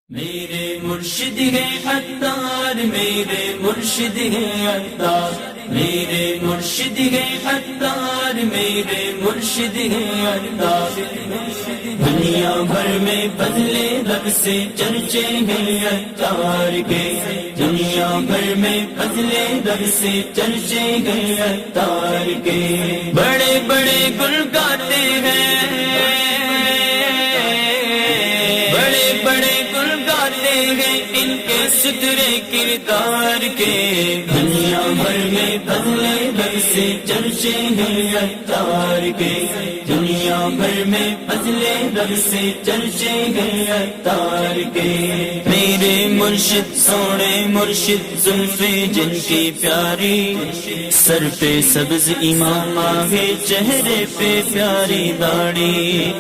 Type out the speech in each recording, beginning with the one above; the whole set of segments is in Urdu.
میرے مرشد ہے عطار، میرے مرشد ہے عطار، میرے مرشد ہے عطار، میرے مرشد ہے عطار۔ دنیا بھر میں بدلے رب سے چرچے ہیں عطار کے، دنیا بھر میں بدلے رب سے چرچے ہیں عطار کے۔ بڑے بڑے گل گاتے ہیں، ان کے سترے کردار کے، دنیا بھر میں بدلے رب سے چرچے ہیں عطار کے، دنیا بھر میں بدلے رب سے چرچے ہیں عطار کے۔ میرے مرشد سونے مرشد زلف جن کی پیاری، سر پہ سبز امامہ ہے چہرے پہ پیاری داڑھی۔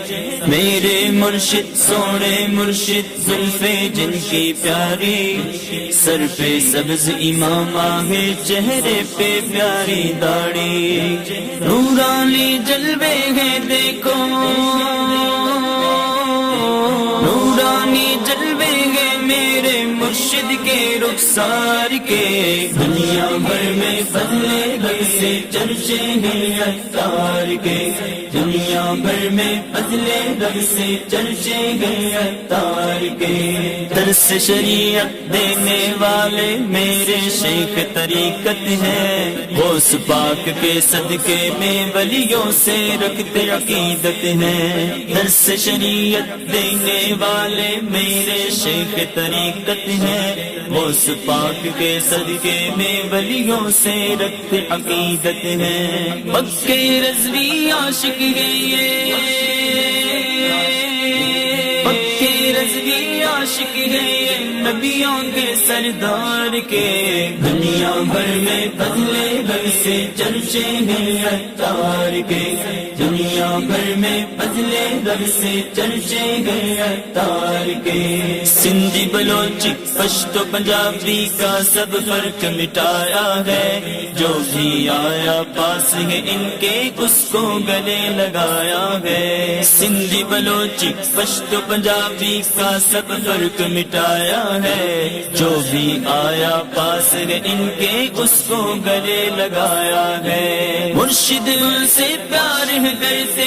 میرے مرشد سونے مرشد زلف جن کی پیاری، سر پہ سبز امامہ ہے چہرے پہ پیاری داڑھی۔ نورانی جلوے ہیں دیکھو، نورانی جلوے ہیں میرے مرشد کے رخسار کے، دنیا بھر میں بدلے رب سے چرچے ہیں عطار کے، دنیا بھر میں بدلے رب سے چرچے ہیں عطار کے۔ درس شریعت دینے والے میرے شیخ طریقت ہیں، غوث پاک کے صدقے میں ولیوں سے رکھتے عقیدت ہیں۔ درس شریعت دینے والے میرے شیخ طریقت ہیں، غوث پاک کے صدقے میں ولیوں سے رکھتے عقیدت ہیں۔ مکے رضوی عاشق ہیں یہ، مکے رضوی عاشق ہیں یہ نبیوں کے سردار کے، دنیا بھر میں بدلے رب سے چرچے ہیں عطار کے، دنیا بھر میں بدلے رب سے چرچے ہیں عطار کے۔ سندھی بلوچی پشتو پنجابی کا سب فرق مٹایا ہے، جو بھی آیا پاس ہے ان کے اس کو گلے لگایا ہے۔ سندھی بلوچی پشتو پنجابی کا سب فرق مٹایا ہے، جو بھی آیا پاس ہے ان کے اس کو گلے لگایا ہے۔ مرشد ان سے پیار کرتے،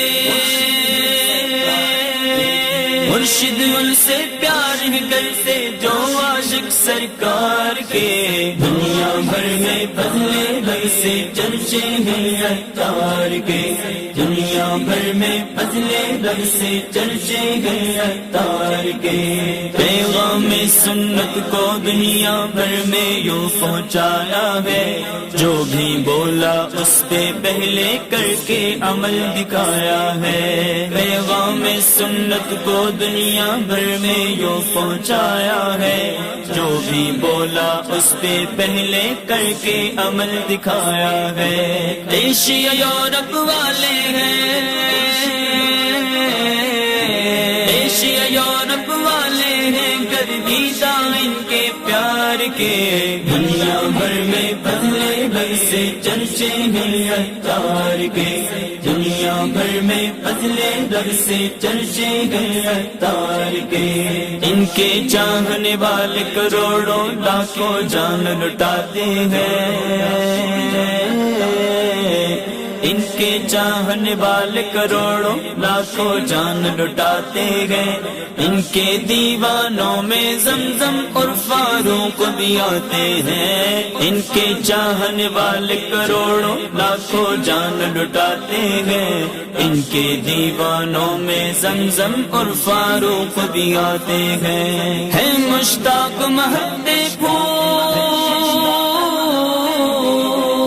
مرشد ان سے پیار کرتے جو عاشق سرکار کے، دنیا بھر میں بدلے رب سے چرچے ہیں عطار کے، دنیا بھر میں بدلے رب سے چرچے ہیں عطار کے۔ پیغام سنت کو دنیا بھر میں یوں پہنچایا ہے، جو بھی بولا اس پہ پہلے کر کے عمل دکھایا ہے۔ پیغام سنت کو دنیا بھر میں یوں پہنچایا ہے، جو بھی بولا اس پہ پہلے کر کے عمل دکھایا ہے۔ ایشیا یورپ والے ہیں، ایشیا یورپ والے ہیں گردیدہ ان کے پیار کے، دنیا بھر میں بدلے رب سے چرچے ہیں عطار کے، دنیا بھر میں بدلے رب سے چرچے ہیں عطار کے۔ ان کے چاہنے والے کروڑوں لاکھوں جان لٹاتے ہیں، ان کے چاہنے والے کروڑوں لاکھوں جان لٹاتے ہیں۔ ان کے دیوانوں میں زمزم اور فاروق بھی آتے ہیں، ان کے چاہنے والے کروڑوں لاکھوں جان لٹاتے ہیں۔ ان کے دیوانوں میں زمزم اور فاروق بھی آتے ہیں۔ ہے مشتاق مہدے پھول،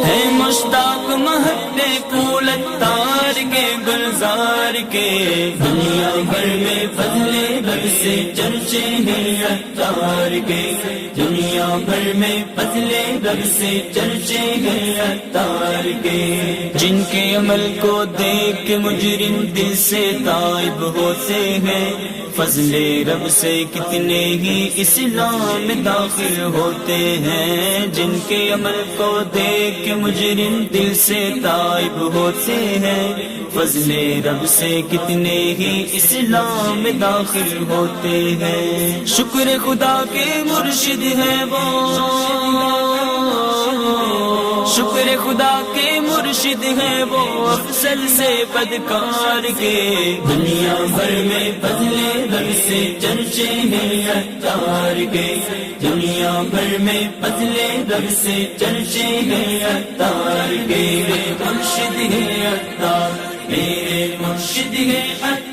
ہے مشتاق مہدے پھول عطار کے گلزار کے، دنیا بھر میں بدلے رب سے چرچے ہیں عطار کے، دنیا بھر میں بدلے رب سے چرچے ہیں عطار کے۔ جن کے عمل کو دیکھ کے مجرم دل سے تائب ہوتے ہیں، فضل رب سے کتنے ہی اسلام میں داخل ہوتے ہیں۔ جن کے عمل کو دیکھ کے مجرم دل سے تائب ہوتے ہیں، فضل رب سے کتنے ہی اسلام میں داخل ہوتے ہیں۔ شکر خدا کے مرشد ہے وہ، شکر خدا کے مرشد ہے وہ، افضل سے بدکار کے، دنیا بھر میں بدلے رب سے چرچے ہیں عطار کے، دنیا بھر میں بدلے رب سے چرچے ہیں عطار کے، میرے مرشد ہے عطار، میرے مرشد ہے عطار۔